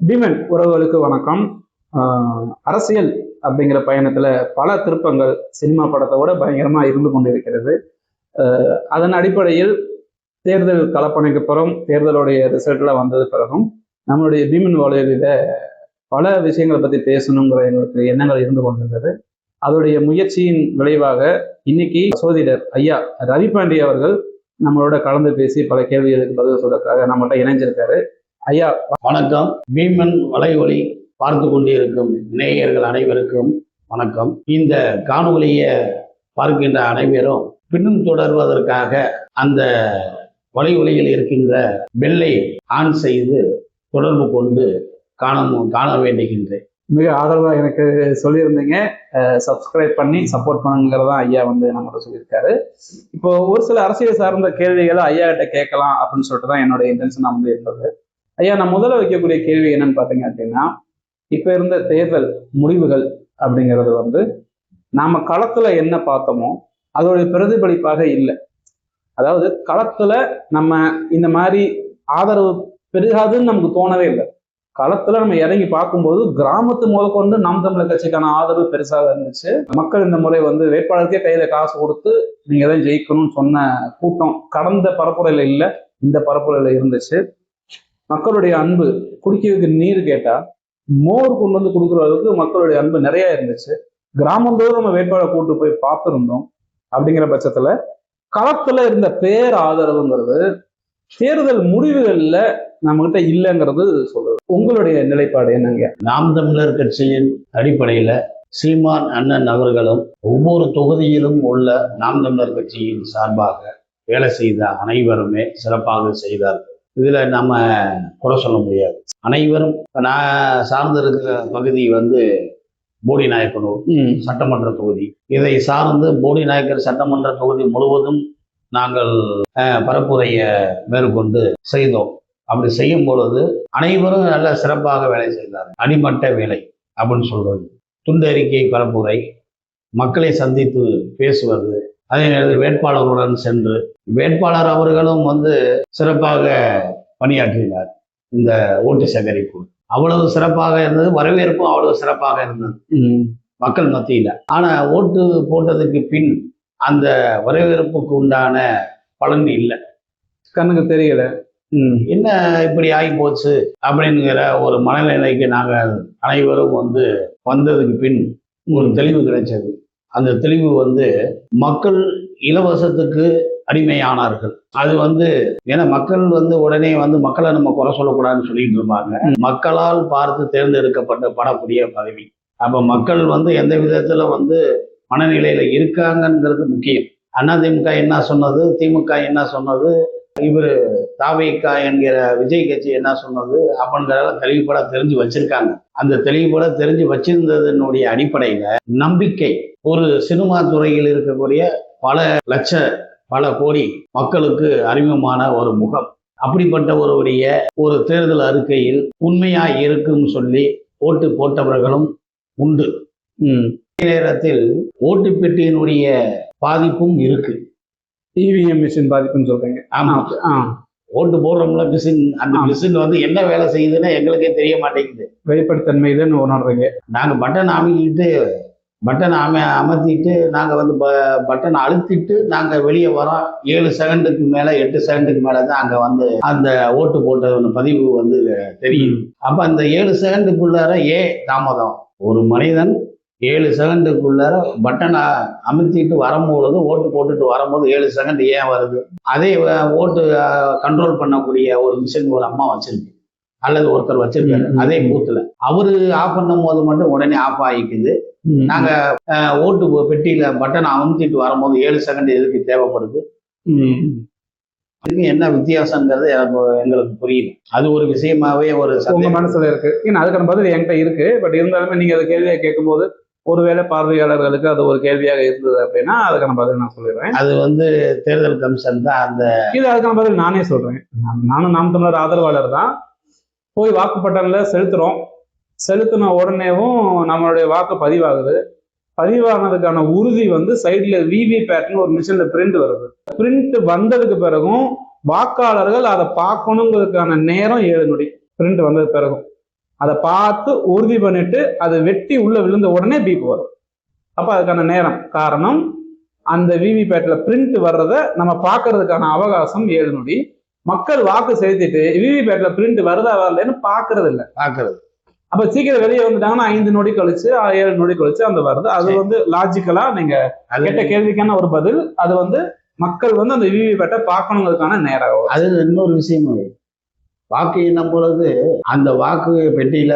பீமன் உறவுகளுக்கு வணக்கம். அரசியல் அப்படிங்கிற பயணத்துல பல திருப்பங்கள் சினிமா படத்தை விட பயங்கரமா இருந்து கொண்டிருக்கிறது. அதன் அடிப்படையில் தேர்தல் கலப்பணைக்கு பிறகும் தேர்தலுடைய ரிசல்ட்ல வந்தது பிறகும் நம்மளுடைய பீமன் வாழ்வில பல விஷயங்களை பத்தி பேசணுங்கிற எங்களுக்கு எண்ணங்கள் இருந்து கொண்டிருந்தது. அதோடைய முயற்சியின் விளைவாக இன்னைக்கு சோதிடர் ஐயா ரவி பாண்டி அவர்கள் நம்மளோட கலந்து பேசி பல கேள்விகளுக்கு பதில் சொல்றதுக்காக நம்மகிட்ட இணைஞ்சிருக்காரு. ஐயா வணக்கம். பீமன் வலைவொலி பார்த்து கொண்டிருக்கும் நேயர்கள் அனைவருக்கும் வணக்கம். இந்த காணொலியை பார்க்கின்ற அனைவரும் பின்னும் தொடர்வதற்காக அந்த வலைவொலியில் இருக்கின்ற பெல்லை ஆன் செய்து தொடர்பு கொண்டு காண வேண்டுகின்றேன். மிக ஆதரவாக எனக்கு சொல்லியிருந்தீங்க, சப்ஸ்கிரைப் பண்ணி சப்போர்ட் பண்ணுங்கிறதா ஐயா நம்மகிட்ட சொல்லியிருக்காரு. இப்போ ஒரு சில அரசியல் சார்ந்த கேள்விகளை ஐயா கிட்ட கேட்கலாம் அப்படின்னு சொல்லிட்டு தான் என்னோட இன்டென்ஷன் இருந்தது. ஐயா, நான் முதல்ல வைக்கக்கூடிய கேள்வி என்னன்னு பார்த்தீங்க அப்படின்னா, இப்ப இருந்த தேர்தல் முடிவுகள் அப்படிங்கிறது நாம களத்துல என்ன பார்த்தோமோ அதோடைய பிரதிபலிப்பாக இல்லை. அதாவது களத்துல நம்ம இந்த மாதிரி ஆதரவு பெருகாதுன்னு நமக்கு தோணவே இல்லை. களத்துல நம்ம இறங்கி பார்க்கும்போது கிராமத்து முதற்கொண்டு நாம் தமிழர் கட்சிக்கான ஆதரவு பெருசாக இருந்துச்சு. மக்கள் இந்த முறை வேட்பாளருக்கே கையில காசு கொடுத்து நீங்க தான் ஜெயிக்கணும்னு சொன்ன கூட்டம் கடந்த பரப்புரையில இல்லை, இந்த பரப்புரையில இருந்துச்சு. மக்களுடைய அன்பு, குடிக்கிறதுக்கு நீர் கேட்டா மோர் கொண்டு வந்து கொடுக்குற அளவுக்கு மக்களுடைய அன்பு நிறைய இருந்துச்சு. கிராமந்தோறும் நம்ம வேட்பாளர் கூட்டு போய் பார்த்துருந்தோம். அப்படிங்கிற பட்சத்துல களத்துல இருந்த பேர் ஆதரவுங்கிறது தேர்தல் முடிவுகள்ல நம்ம கிட்ட இல்லைங்கிறது சொல்லுது. உங்களுடைய நிலைப்பாடு என்னங்க? நாம் தமிழர் கட்சியின் அடிப்படையில சீமான் அண்ணன் அவர்களும் ஒவ்வொரு தொகுதியிலும் உள்ள நாம் தமிழர் கட்சியின் சார்பாக வேலை செய்த அனைவருமே சிறப்பாக செய்தார்கள். இதுல நம்ம குறை சொல்ல முடியாது. அனைவரும் நான் சார்ந்திருக்கிற பகுதி போடி நாயக்கனூர் சட்டமன்ற தொகுதி. இதை சார்ந்து போடி நாயக்கர் சட்டமன்ற தொகுதி முழுவதும் நாங்கள் பரப்புரைய மேற்கொண்டு செய்தோம். அப்படி செய்யும் பொழுது அனைவரும் நல்ல சிறப்பாக வேலை செய்தார்கள். அடிமட்ட வேலை அப்படின்னு சொல்றது, துண்டறிக்கை பரப்புரை, மக்களை சந்தித்து பேசுவது, அதே நேரத்தில் வேட்பாளர்களுடன் சென்று வேட்பாளர் அவர்களும் சிறப்பாக பணியாற்றினார். இந்த ஓட்டு சேகரிப்பு அவ்வளவு சிறப்பாக இருந்தது, வரவேற்பும் அவ்வளவு சிறப்பாக இருந்தது மக்கள் மத்தியில. ஆனா ஓட்டு போட்டதுக்கு பின் அந்த வரவேற்புக்கு உண்டான பலன் இல்லை, கண்ணுக்கு தெரியல. என்ன இப்படி ஆகி போச்சு அப்படிங்கிற ஒரு மனநிலைக்கு நாங்கள் அனைவரும் வந்ததுக்கு பின் ஒரு தெளிவு கிடைச்சது. அந்த தெளிவு மக்கள் இலவசத்துக்கு அடிமையானார்கள். அது ஏன்னா மக்கள் உடனே மக்களை நம்ம குறை சொல்லக்கூடாதுன்னு சொல்லிட்டு இருப்பாங்க. மக்களால் பார்த்து தேர்ந்தெடுக்கப்பட்ட படக்கூடிய பதவி. அப்ப மக்கள் எந்த விதத்துல மனநிலையில இருக்காங்கங்கிறது முக்கியம். அதிமுக என்ன சொன்னது, திமுக என்ன சொன்னது, இவரு தாவேகா என்கிற விஜய் கட்சி என்ன சொன்னது அப்படிங்கிறத தெளிவுபட தெரிஞ்சு வச்சிருக்காங்க. அந்த தெளிவுபட தெரிஞ்சு வச்சிருந்ததனுடைய அடிப்படையில நம்பிக்கை, ஒரு சினிமா துறையில் இருக்கக்கூடிய பல லட்ச பல கோடி மக்களுக்கு அறிமுகமான ஒரு முகம், அப்படிப்பட்ட ஒரு தேர்தல் அறிக்கையில் உண்மையா இருக்குன்னு சொல்லி ஓட்டு போட்டவர்களும் உண்டு. நேரத்தில் ஓட்டு பெட்டியினுடைய பாதிப்பும் இருக்கு. இவிஎம் மிஷின் பாதிப்புன்னு சொல்றீங்க? ஆமா. ஓட்டு போடுறோம்ல மிஷின், அந்த மிஷின் என்ன வேலை செய்யுதுன்னு எங்களுக்கே தெரிய மாட்டேங்குது. வெளிப்படைத்தன்மை இதுன்னு உணர்றீங்க. நாங்க பட்டனை அமர்த்திட்டு நாங்கள் பட்டனை அழுத்திட்டு நாங்கள் வெளியே வரோம். 7 செகண்டுக்கு மேலே 8 செகண்டுக்கு மேலே தான் அங்கே அந்த ஓட்டு போட்ட பதிவு தெரியும். அப்போ அந்த 7 செகண்டுக்குள்ளார தாமதம். ஒரு மனிதன் 7 செகண்டுக்குள்ளார பட்டனை அமுத்திட்டு வரும்பொழுது, ஓட்டு போட்டுட்டு வரும்போது 7 செகண்ட் ஏன் வருது? அதே ஓட்டு கண்ட்ரோல் பண்ணக்கூடிய ஒரு மிஷின் ஒரு அம்மா வச்சிருக்கு அல்லது ஒருத்தர் வச்சிருக்காரு அதே பூத்துல. அவரு ஆஃப் பண்ணும் போது மட்டும் உடனே ஆஃப் ஆகிக்குது. நாங்க ஓட்டு பெட்டியில பட்டனை அமுத்திட்டு வரும்போது 7 செகண்ட் எதுக்கு தேவைப்படுது? இதுக்கு என்ன வித்தியாசங்கிறது எங்களுக்கு புரியல. அது ஒரு விஷயமாவே உங்க மனசுல இருக்கு. ஏன்னா அதுக்கான பதில் என்கிட்ட இருக்கு. பட் இருந்தாலுமே நீங்க அதை கேள்வியை கேட்கும்போது ஒருவேளை பார்வையாளர்களுக்கு அது ஒரு கேள்வியாக இருந்தது அப்படின்னா அதுக்கான பதில் நான் சொல்லிடுறேன். அது தேர்தல் கமிஷன் தான் அதுக்கான பதில் நானே சொல்றேன். நானும் நாம் தமிழர் ஆதரவாளர் தான். போய் வாக்குப்பட்டன்ல செலுத்தின உடனேவும் நம்மளுடைய வாக்கு பதிவாகுது. பதிவானதுக்கான உறுதி சைட்ல விவிபேட்னு ஒரு மிஷின்ல பிரிண்ட் வருது. பிரிண்ட் வந்ததுக்கு பிறகும் வாக்காளர்கள் அதை பார்க்கணுங்கிறதுக்கான நேரம் 7 நொடி. பிரிண்ட் வந்தது பிறகும் அதை பார்த்து உறுதி பண்ணிட்டு அதை வெட்டி உள்ள விழுந்த உடனே பீப் வரும். அப்ப அதுக்கான நேரம் காரணம் அந்த விவிபேட்ல பிரிண்ட் வர்றதை நம்ம பார்க்கறதுக்கான அவகாசம் 7 நொடி. மக்கள் வாக்கு செலுத்திட்டு விவிபேட்ல பிரிண்ட் வருதா வரலன்னு பாக்குறது இல்லை. அப்ப சீக்கிரம் வெளியே வந்துட்டாங்கன்னா 5 நொடி கழிச்சு 7 நொடி கழிச்சு அந்த வருது. அது லாஜிக்கலா நீங்க கேட்ட கேள்விக்கான ஒரு பதில். அது மக்கள் அந்த விவிபேட்டை பார்க்கணுங்கிறதுக்கான நேரம். அது இன்னொரு விஷயம். வாக்கு எண்ணும் பொழுது அந்த வாக்கு பெட்டியில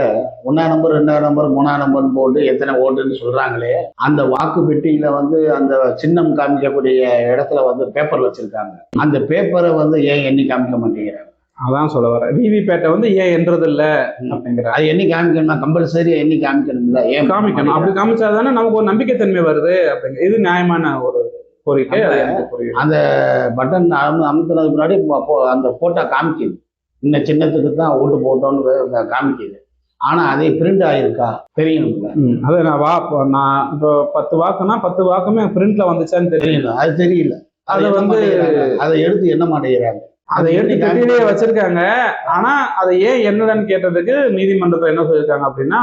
1ஆம் நம்பர் 2ஆம் நம்பர் 3ஆம் நம்பர் போட்டு எத்தனை ஓட்டுன்னு சொல்றாங்களே, அந்த வாக்கு பெட்டியில அந்த சின்னம் காமிக்கக்கூடிய இடத்துல பேப்பர் வச்சிருக்காங்க. அந்த பேப்பரை ஏன் எண்ணி காமிக்க மாட்டேங்கிறாங்க? அதான் சொல்ல வரேன். விவிபேட்டை ஏன் என்றது இல்ல அப்படிங்கிற அது எண்ணி காமிக்கணும்னா கம்பல்சரி எண்ணி காமிக்கணும்ல. ஏன் காமிக்கணும்? அப்படி காமிச்சாதானே நமக்கு ஒரு நம்பிக்கைத்தன்மை வருது அப்படிங்க. இது நியாயமான ஒரு கோரிக்கை. அந்த பட்டன் அமுத்துனதுக்கு முன்னாடி அந்த போட்டோ காமிக்குது, இந்த சின்னத்துக்கு தான் ஓட்டு போட்டோன்னு காமிக்குது. ஆனா அதே பிரிண்ட் ஆயிருக்கா தெரியணும்ல. அது நான் இப்போ 10 வாக்குனா 10 வாக்குமே பிரிண்ட்ல வந்துச்சான்னு தெரியல. அது தெரியல. அதை எடுத்து என்ன மாட்டேங்கிறாங்க. அதை எடுத்து கட்டிலேயே வச்சிருக்காங்க. ஆனா அதை ஏன் என்னன்னு கேட்டதுக்கு நீதிமன்றத்துல என்ன சொல்லியிருக்காங்க அப்படின்னா,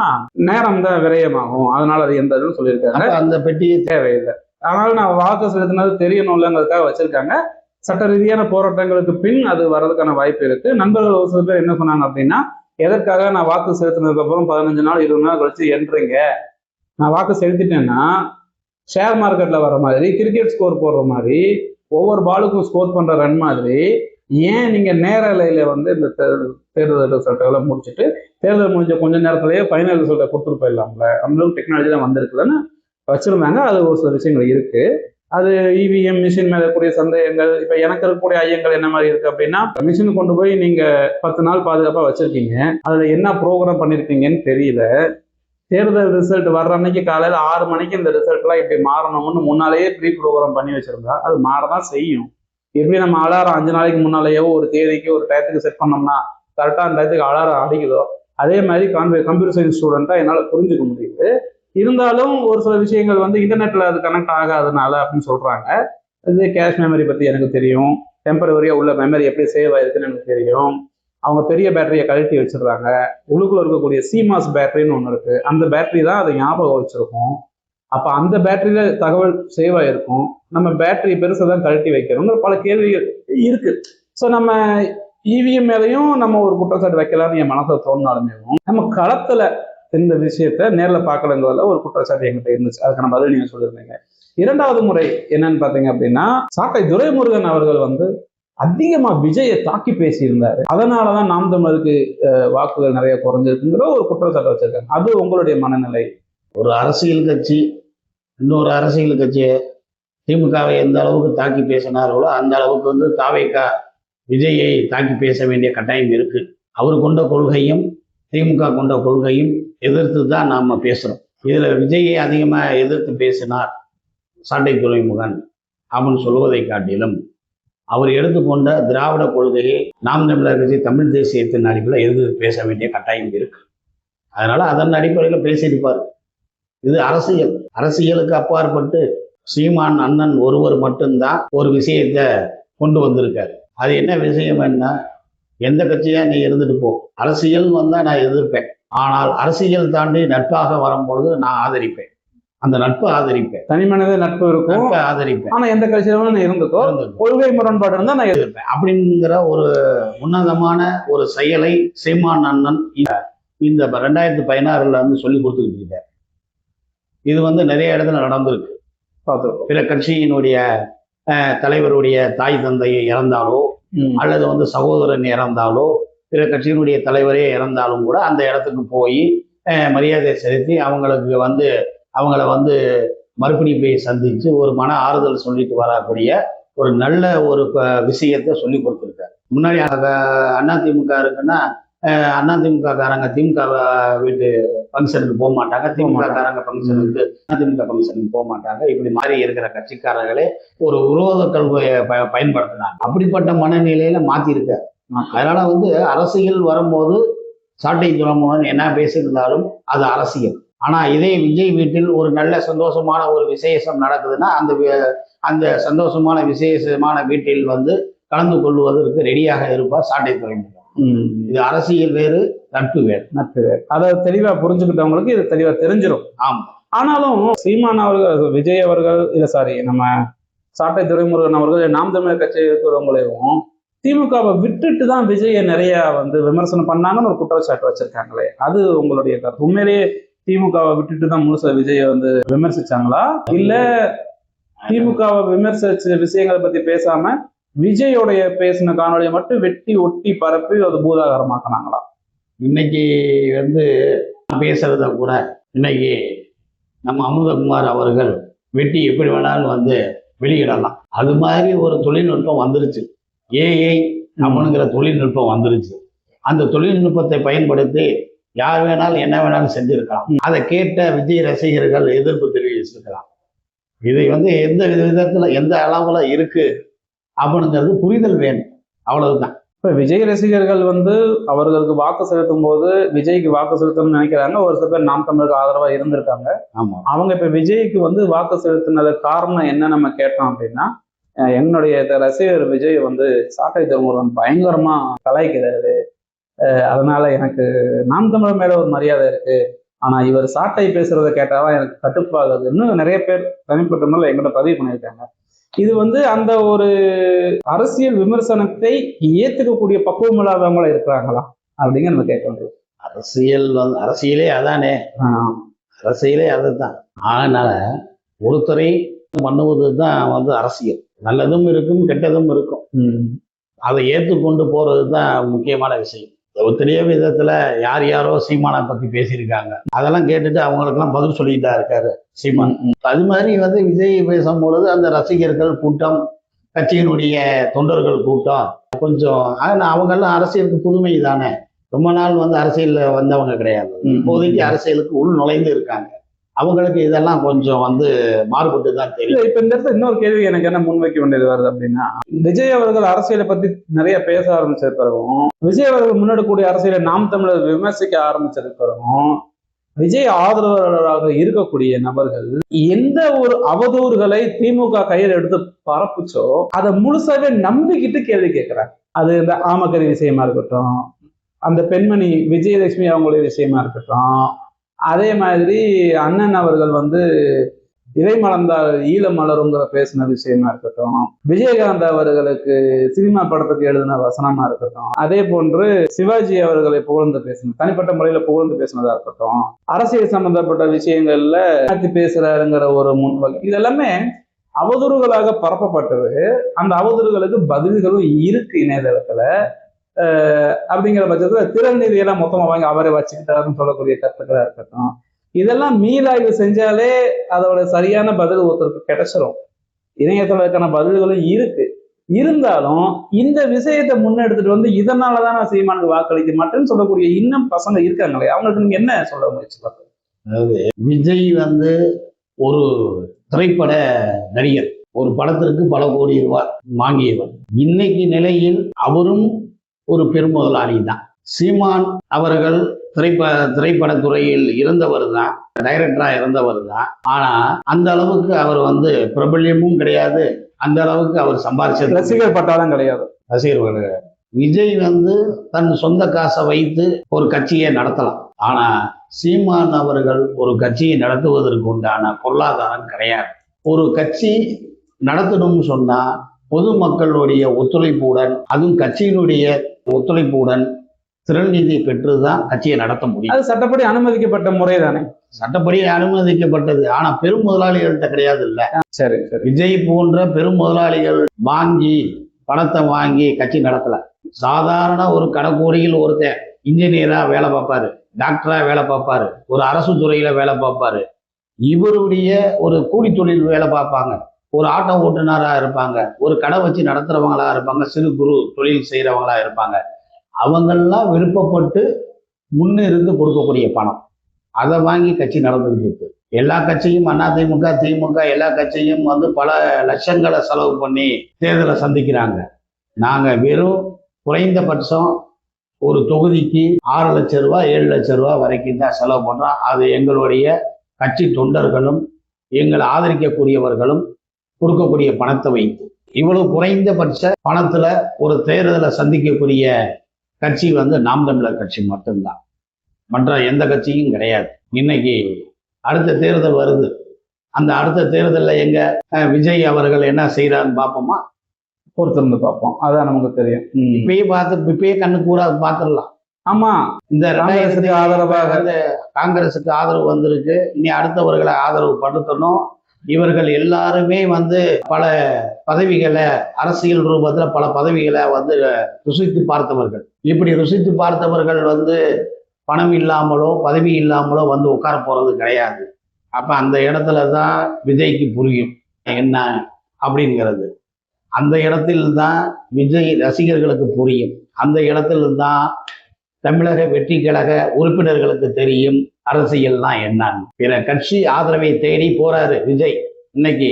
நேரம் தான் விரயமாகும், அதனால அது எந்த இதுன்னு சொல்லியிருக்காங்க. அந்த பெட்டியே தேவையில்லை. ஆனாலும் நான் வாக்கு செலுத்தினது தெரியணும்லங்கிறதுக்காக வச்சிருக்காங்க. சட்ட ரீதியான போராட்டங்களுக்கு பின் அது வர்றதுக்கான வாய்ப்பு இருக்கு. நண்பர்கள் ஒரு சில பேர் என்ன சொன்னாங்க அப்படின்னா, எதற்காக நான் வாக்கு செலுத்தினதுக்கு அப்புறம் 15 நாள் 20 நாள் கழிச்சு என்றீங்க? நான் வாக்கு செலுத்திட்டேன்னா ஷேர் மார்க்கெட்ல வர மாதிரி, கிரிக்கெட் ஸ்கோர் போடுற மாதிரி, ஒவ்வொரு பாலுக்கும் ஸ்கோர் பண்ற ரன் மாதிரி, ஏன் நீங்க நேரலையில இந்த தேர்தல் ரிசல்ட்டை முடிச்சுட்டு தேர்தல் முடிஞ்ச கொஞ்ச நேரத்திலேயே ஃபைனல் ரிசல்ட்டை கொடுத்துட்டு போயிடலாம்ல? நம்மளும் டெக்னாலஜி தான் வந்திருக்குதுன்னு வச்சிருந்தாங்க. அது ஒரு சில விஷயங்கள் இருக்கு. அது இவிஎம் மிஷின் மேல கூடிய சந்தேகங்கள். இப்ப எனக்கு இருக்கக்கூடிய ஐயங்கள் என்ன மாதிரி இருக்கு அப்படின்னா, மிஷின் கொண்டு போய் நீங்க 10 நாள் பாதுகாப்பா வச்சிருக்கீங்க, அதுல என்ன ப்ரோக்ராம் பண்ணிருக்கீங்கன்னு தெரியல. தேர்தல் ரிசல்ட் வர்ற அன்னைக்கு காலையில 6 மணிக்கு இந்த ரிசல்ட் எல்லாம் இப்படி மாறணும்னு முன்னாலேயே ப்ரீ ப்ரோக்ராம் பண்ணி வச்சிருந்தா அது மாறதான் செய்யும். எப்படி நம்ம அலாரம் 5 நாளைக்கு முன்னாலேயோ ஒரு தேதிக்கு ஒரு டயத்துக்கு செட் பண்ணோம்னா கரெக்டா அந்த டயத்துக்கு அலாரம் அடிக்குதோ, அதே மாதிரி கம்ப்யூட்டர் சயின்ஸ் ஸ்டூடெண்டா என்னால புரிஞ்சுக்க முடியுது. இருந்தாலும் ஒரு சில விஷயங்கள் இன்டர்நெட்ல அது கனெக்ட் ஆகாதனால அப்படின்னு சொல்றாங்க. இது கேஷ் மெமரி பத்தி எனக்கு தெரியும், டெம்பரவரியா உள்ள மெமரி எப்படி சேவ் ஆயிருக்குன்னு எனக்கு தெரியும். அவங்க பெரிய பேட்டரியை கழட்டி வச்சிடுறாங்க. உள்ளுக்குள்ள இருக்கக்கூடிய சிமாஸ் பேட்டரின்னு ஒன்று இருக்கு, அந்த பேட்டரி தான் அதை ஞாபகம் வச்சிருக்கும். அப்ப அந்த பேட்டரியில தகவல் சேவ் ஆயிருக்கும். நம்ம பேட்டரி பெருசை தான் கழட்டி வைக்கிறோம்னு பல கேள்விகள் இருக்கு. ஸோ நம்ம இவிஎம் மேலையும் நம்ம ஒரு குற்றச்சாட்டு வைக்கலாம்னு என் மனசுல தோணினாலுமே நம்ம களத்துல இந்த விஷயத்த நேரில் பார்க்கலங்கிறதுல ஒரு குற்றச்சாட்டு எங்கிட்ட இருந்துச்சு. அதுக்கான பதில் நீங்க சொல்லியிருந்தீங்க. 2வது முறை என்னன்னு பாத்தீங்க அப்படின்னா, சாட்டை துரைமுருகன் அவர்கள் அதிகமா விஜயை தாக்கி பேசியிருந்தாரு. அதனாலதான் நாம் தமிழருக்கு வாக்குகள் நிறைய குறைஞ்சிருக்குங்கிற ஒரு குற்றச்சாட்டு வச்சிருக்காங்க. அது உங்களுடைய மனநிலை? ஒரு அரசியல் கட்சி இன்னொரு அரசியல் கட்சியை திமுகவை எந்த அளவுக்கு தாக்கி பேசினார்களோ அந்த அளவுக்கு தாவேகா விஜயை தாக்கி பேச வேண்டிய கட்டாயம் இருக்கு. அவர் கொண்ட கொள்கையும் திமுக கொண்ட கொள்கையும் எதிர்த்து தான் நாம பேசுறோம். இதுல விஜயை அதிகமா எதிர்த்து பேசினார் சாட்டை துரைமுருகன் அப்படின்னு சொல்வதை காட்டிலும் அவர் எடுத்துக்கொண்ட திராவிட கொள்கையை நாம் தமிழர் கட்சி தமிழ் தேசியத்தின் அடிப்படையில் எதிர்த்து பேச வேண்டிய கட்டாயம் இருக்கு. அதனால அதன் அடிப்படையில் பேசியிருப்பார். இது அரசியல். அரசியலுக்கு அப்பாற்பட்டு சீமான் அண்ணன் ஒருவர் மட்டும்தான் ஒரு விஷயத்தை கொண்டு வந்திருக்காரு. அது என்ன விஷயம்? என்ன, எந்த கட்சியா நீ இருந்துட்டு போ, அரசியல் வந்தா நான் எதிர்ப்பேன், ஆனால் அரசியல் தாண்டி நட்பாக வரும்பொழுது நான் ஆதரிப்பேன், அந்த நட்பு ஆதரிப்பேன். தனி மனித நட்பு இருக்கும், ஆதரிப்பேன். ஆனா எந்த கட்சியிலும் நான் இருந்துக்கோ, கொள்கை முரண்பாடு இருந்தா நான் எதிர்ப்பேன் அப்படிங்கிற ஒரு உன்னதமான ஒரு செயலை சீமான் அண்ணன் இந்த 2016 சொல்லி கொடுத்துக்கிட்டு இருக்காரு. இது நிறைய இடத்துல நடந்திருக்கு. பிற கட்சியினுடைய தலைவருடைய தாய் தந்தையை இறந்தாலோ அல்லது சகோதரன் இறந்தாலோ பிற கட்சியினுடைய தலைவரே இறந்தாலும் கூட அந்த இடத்துக்கு போய் மரியாதை செலுத்தி அவங்கள மறுபிடிப்பை சந்திச்சு ஒரு மன ஆறுதல் சொல்லிட்டு வரக்கூடிய ஒரு நல்ல ஒரு விஷயத்தை சொல்லி கொடுத்துருக்காரு. முன்னாடி அதிமுக இருக்குன்னா அதிமுக காரங்க திமுக வீட்டு ஃபங்க்ஷனுக்கு போக மாட்டாங்க, திமுக காரங்க ஃபங்க்ஷனுக்கு அதிமுக ஃபங்க்ஷனுக்கு போக மாட்டாங்க. இப்படி மாறி இருக்கிற கட்சிக்காரர்களே ஒரு விரோத கொள்கையை பயன்படுத்தினாங்க. அப்படிப்பட்ட மனநிலையில மாத்திருக்காரு. அதனால அரசியல் வரும்போது சாட்டை துரைமுருகன் என்ன பேசியிருந்தாலும் அது அரசியல். ஆனா இதே விஜய் வீட்டில் ஒரு நல்ல சந்தோஷமான ஒரு விசேஷம் நடக்குதுன்னா அந்த சந்தோஷமான விசேஷமான வீட்டில் கலந்து கொள்வதற்கு ரெடியாக இருப்பார் சாட்டை துரைமுருகன். இது அரசியல் வேறு, நட்பு வேறு. நட்பு வேறு. அதை தெளிவா புரிஞ்சுக்கிட்டவங்களுக்கு இது தெளிவா தெரிஞ்சிடும். ஆமா. ஆனாலும் சீமான் அவர்கள், விஜய் அவர்கள், இல்ல சாரி நம்ம சாட்டை துரைமுருகன் அவர்கள், நாம் தமிழர் கட்சியில் இருக்கிறவங்களையும் திமுகவை விட்டுட்டு தான் விஜயை நிறைய விமர்சனம் பண்ணாங்கன்னு ஒரு குற்றச்சாட்டு வச்சிருக்காங்களே, அது உங்களுடைய கருத்து? உண்மையிலேயே திமுகவை விட்டுட்டு தான் முழுசா விஜயை விமர்சிச்சாங்களா, இல்ல திமுகவை விமர்சிச்ச விஷயங்களை பத்தி பேசாம விஜயோடைய பேசின காணொலியை மட்டும் வெட்டி ஒட்டி பரப்பி அது பூதாகரமாக்கினாங்களா? இன்னைக்கு பேசுறத கூட இன்னைக்கு நம்ம அமுதகுமார் அவர்கள் வெட்டி எப்படி வேணாலும் வெளியிடலாம். அது மாதிரி ஒரு தொழில்நுட்பம் வந்துருச்சு. ஏஐ நம்மளுங்கிற தொழில்நுட்பம் வந்துருச்சு. அந்த தொழில்நுட்பத்தை பயன்படுத்தி யார் வேணாலும் என்ன வேணாலும் செஞ்சிருக்கலாம். அதை கேட்ட விஜய் ரசிகர்கள் எதிர்ப்பு தெரிவிச்சிருக்கலாம். இதை எந்த விதத்துல எந்த அளவுல இருக்கு அப்படிங்கிறது புரிதல் வேணும், அவ்வளவுதான். இப்ப விஜய் ரசிகர்கள் அவர்களுக்கு வாக்கு செலுத்தும் போது விஜய்க்கு வாக்கு செலுத்தணும்னு நினைக்கிறாங்க. ஒரு சில பேர் நாம் தமிழருக்கு ஆதரவா இருந்திருக்காங்க. ஆமா. அவங்க இப்ப விஜய்க்கு வாக்கு செலுத்தினது காரணம் என்ன நம்ம கேட்டோம் அப்படின்னா, என்னுடைய ரசிகர் விஜய் சாட்டை துரைமுருகன் பயங்கரமா கலாய்க்கிறாரு, அதனால எனக்கு நாம் தமிழர் மேல ஒரு மரியாதை இருக்கு, ஆனா இவர் சாட்டை பேசுறதை கேட்டாதான் எனக்கு கட்டுப்பாகுதுன்னு நிறைய பேர் தனிப்பட்ட முறையில் எங்கிட்ட பதிவு பண்ணியிருக்காங்க. இது அந்த ஒரு அரசியல் விமர்சனத்தை ஏத்துக்கக்கூடிய பக்குவம் இல்லாதவங்களா இருக்கிறாங்களா அப்படிங்கிற நம்ம கேட்க முடியும். அரசியலே அதானே, அரசியலே அதுதான். அதனால ஒருத்தரை பண்ணுவதுதான் அரசியல். நல்லதும் இருக்கும், கெட்டதும் இருக்கும். அதை ஏற்றுக்கொண்டு போறதுதான் முக்கியமான விஷயம். ஒத்தனையோ விதத்துல யார் யாரோ சீமானை பத்தி பேசியிருக்காங்க. அதெல்லாம் கேட்டுட்டு அவங்களுக்கெல்லாம் பதில் சொல்லிட்டா இருக்காரு சீமான். அது மாதிரி விஜய் பேசும்பொழுது அந்த ரசிகர்கள் கூட்டம், கட்சியினுடைய தொண்டர்கள் கூட்டம் கொஞ்சம் அவங்கெல்லாம் அரசியலுக்கு புதுமை தானே, ரொம்ப நாள் அரசியல்ல வந்தவங்க கிடையாது. இப்போதைக்கு அரசியலுக்கு உள் நுழைந்து இருக்காங்க. அவங்களுக்கு இதெல்லாம் கொஞ்சம் மாறுபட்டு தான் தெரியும். இப்ப இந்த இடத்துல இன்னொரு கேள்வி எனக்கு என்ன முன்வைக்க வேண்டியது வருது அப்படின்னா, விஜய் அவர்கள் அரசியலை பத்தி நிறைய பேச ஆரம்பிச்சது பிறகும், விஜய் அவர்கள் முன்னெடுக்கக்கூடிய அரசியலை நாம் தமிழர் விமர்சிக்க ஆரம்பிச்சது பிறகும், விஜய் ஆதரவாளராக இருக்கக்கூடிய நபர்கள் எந்த ஒரு அவதூறுகளை திமுக கையில் எடுத்து பரப்புச்சோ அதை முழுசாவே நம்பிக்கிட்டு கேள்வி கேட்கிறாங்க. அது இந்த ஆமக்கரி விஷயமா இருக்கட்டும், அந்த பெண்மணி விஜயலட்சுமி அவங்களுடைய விஷயமா இருக்கட்டும், அதே மாதிரி அண்ணன் அவர்கள் இலை மலர்ந்தால் ஈழ மலருங்கிற பேசின விஷயமா இருக்கட்டும், விஜயகாந்த் அவர்களுக்கு சினிமா படத்துக்கு எழுதின வசனமா இருக்கட்டும், அதே போன்று சிவாஜி அவர்களை புகழ்ந்து பேசின, தனிப்பட்ட முறையில புகழ்ந்து பேசினதா இருக்கட்டும், அரசியல் சம்பந்தப்பட்ட விஷயங்கள்ல பேசுறாருங்கிற ஒரு முன்வகை, இதெல்லாமே அவதூறுகளாக பரப்பப்பட்டது. அந்த அவதூறுகளுக்கு பதில்களும் இருக்கு இணையதளத்துல. அப்படிங்கிற பட்சத்துல திறநிதியெல்லாம் மொத்தமா வாங்கி அவரை வச்சுக்கிட்டாருன்னு சொல்லக்கூடிய கருத்துக்களா இருக்கட்டும், இதெல்லாம் மீளாய்வு செஞ்சாலே அதோட சரியான பதில் ஒருத்தருக்கு கிடைச்சிடும். இணையதளத்துக்கான பதில்களும் இருக்கு. இருந்தாலும் இந்த விஷயத்தை முன்னெடுத்துட்டு இதனாலதான் நான் சீமானுக்கு வாக்களிக்க மாட்டேன்னு சொல்லக்கூடிய இன்னும் பசங்க இருக்காங்களே, அவங்களுக்கு நீங்க என்ன சொல்ல முயற்சி பண்றது? அதாவது விஜய் ஒரு திரைப்பட நடிகர், ஒரு படத்திற்கு பல கோடி ரூபாய் வாங்கியவர். இன்னைக்கு நிலையில் அவரும் ஒரு பெருமுதலாளி தான். சீமான் அவர்கள் திரைப்படத்துறையில் இருந்தவர் தான், டைரக்டரா இருந்தவர் தான். ஆனா அந்த அளவுக்கு அவர் பிரபல்யமும் கிடையாது, அந்த அளவுக்கு அவர் சம்பாதிச்சது ரசிகர் பட்டாலும் கிடையாது. ரசிகர்கள் விஜய் தன் சொந்த காசை வைத்து ஒரு கட்சியை நடத்தலாம். ஆனா சீமான் அவர்கள் ஒரு கட்சியை நடத்துவதற்கு உண்டான பொருளாதாரம் கிடையாது. ஒரு கட்சி நடத்தணும்னு சொன்னா பொதுமக்களுடைய ஒத்துழைப்புடன், அதுவும் கட்சியினுடைய ஒத்துழைப்புடன் திறன்நிதி பெற்றுதான் கட்சியை நடத்த முடியும். அது சட்டப்படி அனுமதிக்கப்பட்ட முறை தானே? சட்டப்படி அனுமதிக்கப்பட்டது. ஆனா பெரும் முதலாளிகள்கிட்ட கிடையாது இல்ல. சரி. விஜய் போன்ற பெரும் முதலாளிகள் பணத்தை வாங்கி கட்சி நடத்தல. சாதாரண ஒரு கணக்கூலியில் ஒருத்தர் இன்ஜினியரா வேலை பார்ப்பாரு, டாக்டரா வேலை பார்ப்பாரு, ஒரு அரசு துறையில வேலை பார்ப்பாரு, இவருடைய ஒரு கூலி தொழில் வேலை பார்ப்பாங்க, ஒரு ஆட்டோ ஓட்டுநரா இருப்பாங்க, ஒரு கடை வச்சு நடத்துறவங்களா இருப்பாங்க, சிறு குறு தொழில் செய்யறவங்களா இருப்பாங்க. அவங்கெல்லாம் விருப்பப்பட்டு முன்னிருந்து கொடுக்கக்கூடிய பணம், அதை வாங்கி கட்சி நடந்துட்டு இருக்கு. எல்லா கட்சியும் அதிமுக, திமுக எல்லா கட்சியும் பல லட்சங்களை செலவு பண்ணி தேர்தலை சந்திக்கிறாங்க. நாங்க வெறும் குறைந்தபட்சம் ஒரு தொகுதிக்கு 6 லட்சம் ரூபாய் 7 லட்சம் ரூபாய் வரைக்கும் தான் செலவு பண்றோம். அது எங்களுடைய கட்சி தொண்டர்களும் எங்களை ஆதரிக்கக்கூடியவர்களும் கொடுக்கக்கூடிய பணத்தை வைத்து, இவ்வளவு குறைந்தபட்ச பணத்துல ஒரு தேர்தலை சந்திக்கக்கூடிய கட்சி வந்து நாம் தமிழர் கட்சி மட்டும்தான். மற்ற எந்த கட்சியும் கிடையாது. இன்னைக்கு அடுத்த தேர்தல் வருது. அந்த அடுத்த தேர்தலில் எங்க விஜய் அவர்கள் என்ன செய்யறாருன்னு பார்ப்போமா? பொறுத்திருந்து பார்ப்போம். அதான் நமக்கு தெரியும். இப்பயே கண்ணு கூறா பார்த்துடலாம். ஆமா, இந்த காங்கிரஸுக்கு ஆதரவாக வந்து காங்கிரஸுக்கு ஆதரவு வந்திருக்கு. இனி அடுத்தவர்களை ஆதரவு படுத்தணும். இவர்கள் எல்லாருமே வந்து பல பதவிகளை, அரசியல் ரூபத்துல பல பதவிகளை வந்து ருசித்து பார்த்தவர்கள். இப்படி ருசித்து பார்த்தவர்கள் வந்து பணம் இல்லாமலோ பதவி இல்லாமலோ வந்து உட்கார போறது கிடையாது. அப்ப அந்த இடத்துல தான் விஜய்க்கு புரியும் என்ன அப்படிங்கிறது. அந்த இடத்தில் தான் விஜய் ரசிகர்களுக்கு புரியும். அந்த இடத்தில் தான் தமிழக வெற்றி கழக உறுப்பினர்களுக்கு தெரியும் அரசியல்னா என்னன்னு. பிற கட்சி ஆதரவை தேடி போறாரு விஜய். இன்னைக்கு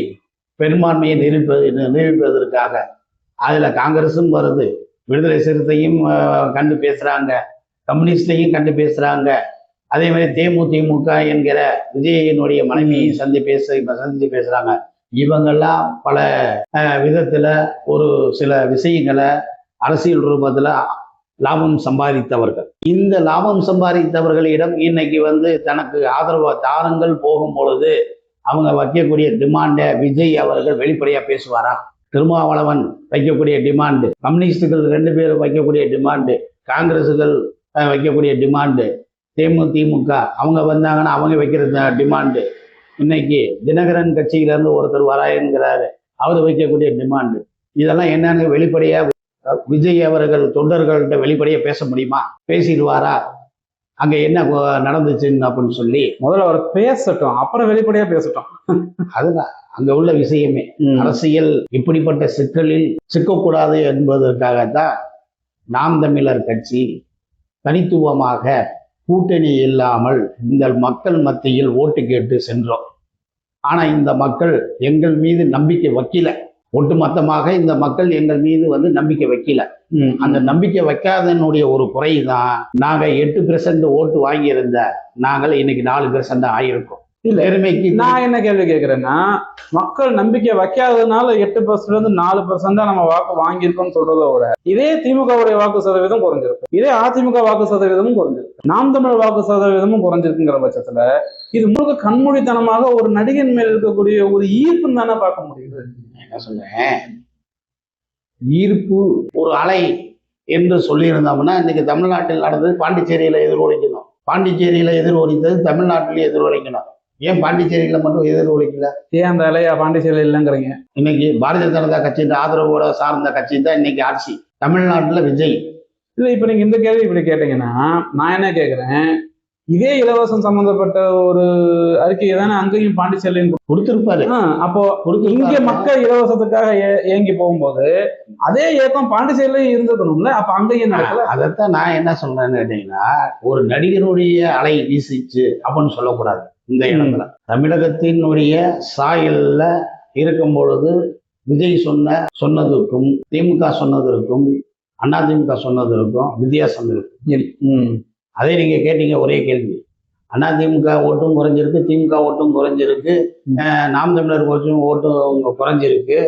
பெரும்பான்மையை நிரூபிப்பதற்காக. அதுல காங்கிரஸும் வருது, விடுதலை சிறுத்தையும் கண்டு பேசுறாங்க, கம்யூனிஸ்டையும் கண்டு பேசுறாங்க. அதே மாதிரி தேமுதிமுக என்கிற விஜயினுடைய மனைவியை சந்தித்து பேசுறாங்க. இவங்கெல்லாம் பல விதத்துல ஒரு சில விஷயங்களை அரசியல் ரூபத்துல லாபம் சம்பாதித்தவர்கள். இந்த லாபம் சம்பாதித்தவர்களிடம் இன்னைக்கு வந்து தனக்கு ஆதரவு தாரங்கள் போகும் பொழுது அவங்க வைக்கக்கூடிய டிமாண்டை விஜய் அவர்கள் வெளிப்படையா பேசுவாரா? திருமாவளவன் வைக்கக்கூடிய டிமாண்டு, கம்யூனிஸ்டுகள் 2 பேரும் வைக்கக்கூடிய டிமாண்டு, காங்கிரஸுகள் வைக்கக்கூடிய டிமாண்டு, தேமுதிமுக அவங்க வந்தாங்கன்னா அவங்க வைக்கிற டிமாண்டு, இன்னைக்கு தினகரன் கட்சியிலேருந்து ஒருத்தர் வராங்கிறாரு, அவர் வைக்கக்கூடிய டிமாண்டு, இதெல்லாம் என்னன்னு வெளிப்படையா விஜய் அவர்கள் தொண்டர்கள்ட்ட வெளிப்படையா பேச முடியுமா? பேசிடுவாரா? அங்க என்ன நடந்துச்சுன்னு அப்படின்னு சொல்லி முதல்ல அவர் பேசட்டும், அப்புறம் வெளிப்படையா பேசட்டும். அதுதான் அங்க உள்ள விஷயமே. அரசியல் இப்படிப்பட்ட சிக்கலில் சிக்கக்கூடாது என்பதற்காகத்தான் நாம் தமிழர் கட்சி தனித்துவமாக கூட்டணி இல்லாமல் இந்த மக்கள் மத்தியில் ஓட்டு கேட்டு சென்றோம். ஆனா இந்த மக்கள் எங்கள் மீது நம்பிக்கை வைக்கல. ஒட்டுமொத்தமாக இந்த மக்கள் எங்கள் மீது வந்து நம்பிக்கை வைக்கல. அந்த நம்பிக்கை வைக்காதனுடைய ஒரு குறைதான் நாங்க 8% ஓட்டு வாங்கியிருந்த நாங்கள் இன்னைக்கு 4% ஆயிருக்கோம். பெருமைக்கு நான் என்ன கேள்வி கேட்கிறேன்னா, மக்கள் நம்பிக்கை வைக்காததுனால 8% 4% தான் நம்ம வாக்கு வாங்கியிருக்கோம்னு சொல்றதை விட இதே திமுகவுடைய வாக்கு சதவீதம் குறைஞ்சிருக்கு, இதே அதிமுக வாக்கு சதவீதமும் குறைஞ்சிருக்கு, நாம் தமிழ் வாக்கு சதவீதமும் குறைஞ்சிருக்குங்கிற பட்சத்துல இது முழுக்க கண்மூடித்தனமாக ஒரு நடிகன் மேல் இருக்கக்கூடிய ஒரு ஈர்ப்புன்னு தானே பார்க்க முடியுது. என்ன சொன்னேன், ஈர்ப்பு ஒரு அலை என்று சொல்லியிருந்தோம்னா இன்னைக்கு தமிழ்நாட்டில் நடந்தது பாண்டிச்சேரியில எதிரொலிக்கணும், பாண்டிச்சேரியில எதிரொலித்தது தமிழ்நாட்டிலேயே எதிரொலிக்கணும். ஏன் பாண்டிச்சேரியில மட்டும் எதிரொலிக்கல? ஏன் அந்த அலையா பாண்டிச்சேரியில இல்லைங்கிறீங்க? இன்னைக்கு பாரதிய ஜனதா கட்சியின் ஆதரவோட சார்ந்த கட்சி தான் இன்னைக்கு ஆட்சி தமிழ்நாட்டுல விஜய். இல்ல, இப்ப நீங்க இந்த கேள்வி இப்படி கேட்டீங்கன்னா நான் என்ன கேட்கிறேன், இதே இலவசம் சம்பந்தப்பட்ட ஒரு அறிக்கையை தானே அங்கேயும் பாண்டிச்சேரியிலையும் கொடுத்திருப்பாரு. அப்போ இங்க மக்கள் இலவசத்துக்காக ஏங்கி போகும்போது அதே ஏக்கம் பாண்டிச்சேரியிலையும் இருந்திருக்கணும்ல, அப்ப அங்கேயும் நடக்கல. அதைத்தான் நான் என்ன சொல்றேன்னு கேட்டீங்கன்னா, ஒரு நடிகருடைய அலை வீசிச்சு அப்படின்னு சொல்லக்கூடாது. இந்த இடத்துல தமிழகத்தினுடைய சாயல்ல இருக்கும் பொழுது விஜய் சொன்னதுக்கும் திமுக சொன்னதற்கும் அதிமுக சொன்னதற்கும் வித்தியாசம் இருக்கு. அதே நீங்க கேட்டீங்க ஒரே கேள்வி, அதிமுக ஓட்டும் குறைஞ்சிருக்கு, திமுக ஓட்டும் குறைஞ்சிருக்கு, நாம் தமிழர் ஓட்டும் குறைஞ்சிருக்கு.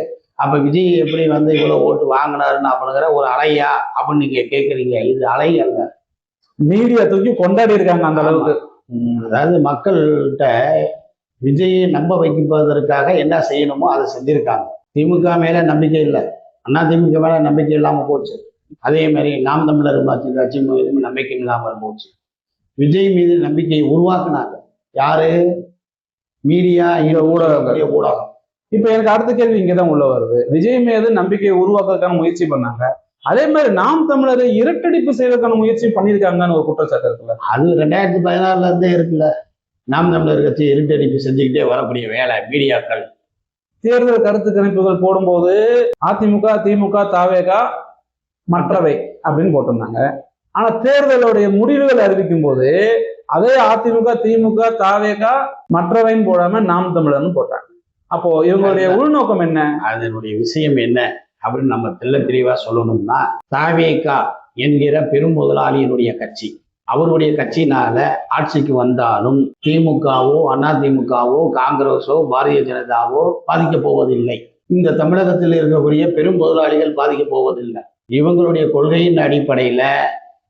அப்ப விஜய் எப்படி வந்து இவ்வளவு ஓட்டு வாங்கினாருன்னு அப்படிங்கிற ஒரு அலையா அப்படின்னு நீங்க கேட்குறீங்க. இது அலை அல்ல, மீடியா தூக்கி கொண்டாடி இருக்காங்க அந்த அளவுக்கு. அதாவது மக்கள்கிட்ட விஜயை நம்ப வைப்பதற்காக என்ன செய்யணுமோ அதை செஞ்சிருக்காங்க. திமுக மேல நம்பிக்கை இல்லை, அதிமுக மேல நம்பிக்கை இல்லாம போச்சு. அதே மாதிரி நாம் தமிழர் கட்சி மீது நம்பிக்கை இல்லாமல் போச்சு. விஜய் மீது நம்பிக்கையை உருவாக்குனாங்க யாரு? மீடியா, ஊடகம். இப்ப எனக்கு அடுத்த கேள்வி இங்கதான் உள்ள வருது. விஜய் மீது நம்பிக்கையை உருவாக்குறதுக்கான முயற்சி பண்ணாங்க, அதே மாதிரி நாம் தமிழரை இரட்டடிப்பு செய்வதற்கான முயற்சி பண்ணியிருக்காங்கன்னு ஒரு குற்றச்சாட்டு இருக்குல்ல? அது 2016 இருந்தே இருக்குல்ல. நாம் தமிழர் கட்சி இருட்டடிப்பு செஞ்சுக்கிட்டே வரக்கூடிய வேலை மீடியாக்கள். தேர்தல் கருத்து கணிப்புகள் போடும்போது அதிமுக, திமுக, தாவேகா, மற்றவை அப்படின்னு போட்டிருந்தாங்க. ஆனா தேர்தலுடைய முடிவுகள் அறிவிக்கும் போது அதே அதிமுக, திமுக, தாவேகா, மற்றவைன்னு போடாம நாம் தமிழர்னு போட்டாங்க. அப்போ இவங்களுடைய உள்நோக்கம் என்ன? அதனுடைய விஷயம் என்ன அப்படின்னு நம்ம தெளிவா சொல்லணும்னா, தாவேகா என்கிற பெரும் முதலாளியினுடைய கட்சி, அவருடைய கட்சினால ஆட்சிக்கு வந்தாலும் திமுகவோ அதிமுகவோ காங்கிரஸோ பாரதிய ஜனதாவோ பாதிக்க போவதில்லை. இந்த தமிழகத்தில் இருக்கக்கூடிய பெரும் முதலாளிகள் பாதிக்க போவதில்லை. இவங்களுடைய கொள்கையின் அடிப்படையில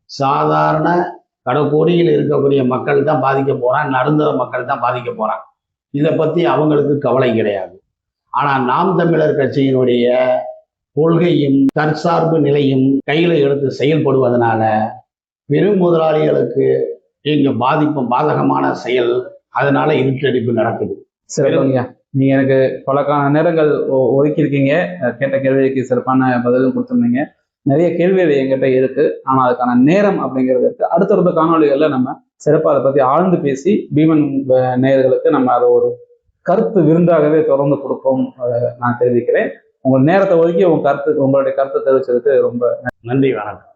சாதாரண கடைக்கோடியில் இருக்கக்கூடிய மக்கள் தான் பாதிக்க போறான், நடுத்தர மக்கள் தான் பாதிக்க போறான். இதை பத்தி அவங்களுக்கு கவலை கிடையாது. ஆனா நாம் தமிழர் கட்சியினுடைய கொள்கையும் தற்சார்பு நிலையும் கையில எடுத்து செயல்படுவதனால பெரும் முதலாளிகளுக்கு இங்க பாதகமான செயல், அதனால இருட்டடிப்பு நடக்குது. சிறப்புங்க. நீங்க எனக்கு பலக்கான நேரங்கள் ஒதுக்கியிருக்கீங்க. கேட்ட கேள்விக்கு சிறப்பான பதிலும் கொடுத்துருந்தீங்க. நிறைய கேள்விகள் என்கிட்ட இருக்கு, ஆனா அதுக்கான நேரம் அப்படிங்கிறது இருக்கு. அடுத்தடுத்த காணொலிகள்ல நம்ம சிறப்பாக அதை பத்தி ஆழ்ந்து பேசி பீமன் நேயர்களுக்கு நம்ம அதை ஒரு கருத்து விருந்தாகவே தொடர்ந்து கொடுப்போம் நான் தெரிவிக்கிறேன். உங்கள் நேரத்தை ஒதுக்கி உங்களுடைய கருத்தை தெரிவிச்சதுக்கு ரொம்ப நன்றி. வணக்கம்.